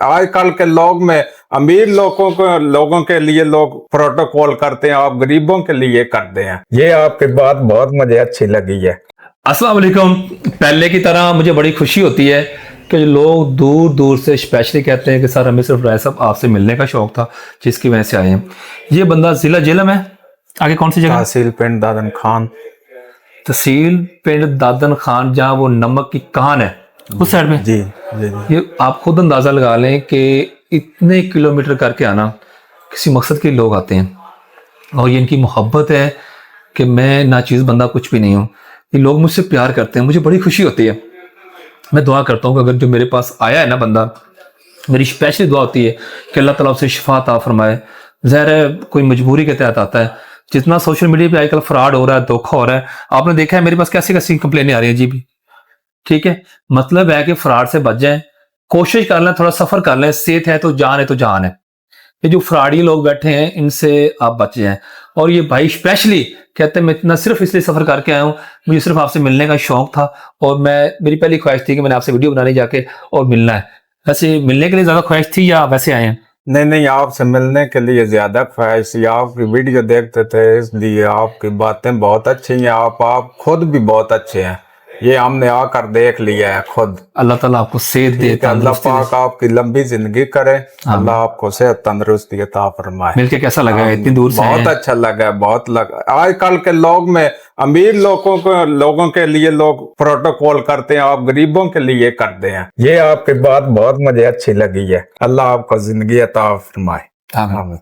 आजकल के लोग में अमीर लोगों के लिए लोग प्रोटोकॉल करते हैं, आप गरीबों के लिए करते हैं। ये आपकी बात बहुत मुझे अच्छी लगी है। अस्सलाम वालेकुम। पहले की तरह मुझे बड़ी खुशी होती है कि लोग दूर दूर से स्पेशली कहते हैं कि सर हमें सिर्फ राय साहब आपसे मिलने का शौक था, जिसकी वजह से आए हैं। ये बंदा जिला जेलम है, आगे कौन सी जगह? तहसील पिंड दादन खान। तहसील पिंड दादन खान, जहाँ वो नमक की कान है उस साइड में। जी जी जी। ये आप खुद अंदाजा लगा लें कि इतने किलोमीटर करके आना, किसी मकसद के लोग आते हैं और ये इनकी मोहब्बत है कि मैं नाचीज़ बंदा कुछ भी नहीं हूँ। ये लोग मुझसे प्यार करते हैं, मुझे बड़ी खुशी होती है। मैं दुआ करता हूँ कि अगर जो मेरे पास आया है ना बंदा, मेरी स्पेशली दुआ होती है कि अल्लाह ताला उसे शिफा अता फरमाए। ज़ाहिर है कोई मजबूरी के तहत आता है। जितना सोशल मीडिया पे आजकल फ्रॉड हो रहा है, धोखा हो रहा है, आपने देखा है मेरे पास कैसी कैसी कंप्लेनें आ रही हैं जी भी। ठीक है, मतलब है कि फ्रॉड से बच जाएं, कोशिश कर लें, थोड़ा सफर कर लें। सेहत है तो जान है तो जान है। ये जो फ्रॉडी लोग बैठे हैं इनसे आप बच जाएं। और ये भाई स्पेशली कहते हैं मैं इतना सिर्फ इसलिए सफर करके आया हूँ, मुझे सिर्फ आपसे मिलने का शौक था और मेरी पहली ख्वाहिश थी कि मैंने आपसे वीडियो बनाने जाके और मिलना है। वैसे मिलने के लिए ज्यादा ख्वाहिश थी या वैसे आए हैं? नहीं नहीं, आपसे मिलने के लिए ज्यादा ख्वाहिश थी। आपकी वीडियो देखते थे इसलिए। आपकी बातें बहुत अच्छी हैं, आप खुद भी बहुत अच्छे हैं। ये हमने आकर देख लिया है खुद। अल्लाह ताला आपको सेहत दे, ठीक है, अल्लाह तंदुरुस्ती पाक दे। आपकी लंबी जिंदगी करे। अल्लाह आपको सेहत तंदुरुस्ती अता फरमाए। मिलके कैसा लगा है? इतनी दूर से आए बहुत हैं। अच्छा लगा, बहुत लगा। आजकल के लोग में अमीर लोगों के लिए लोग प्रोटोकॉल करते हैं, आप गरीबों के लिए करते हैं। ये आपकी बात बहुत मुझे अच्छी लगी है। अल्लाह आपको जिंदगी अता फरमाए। हाँ।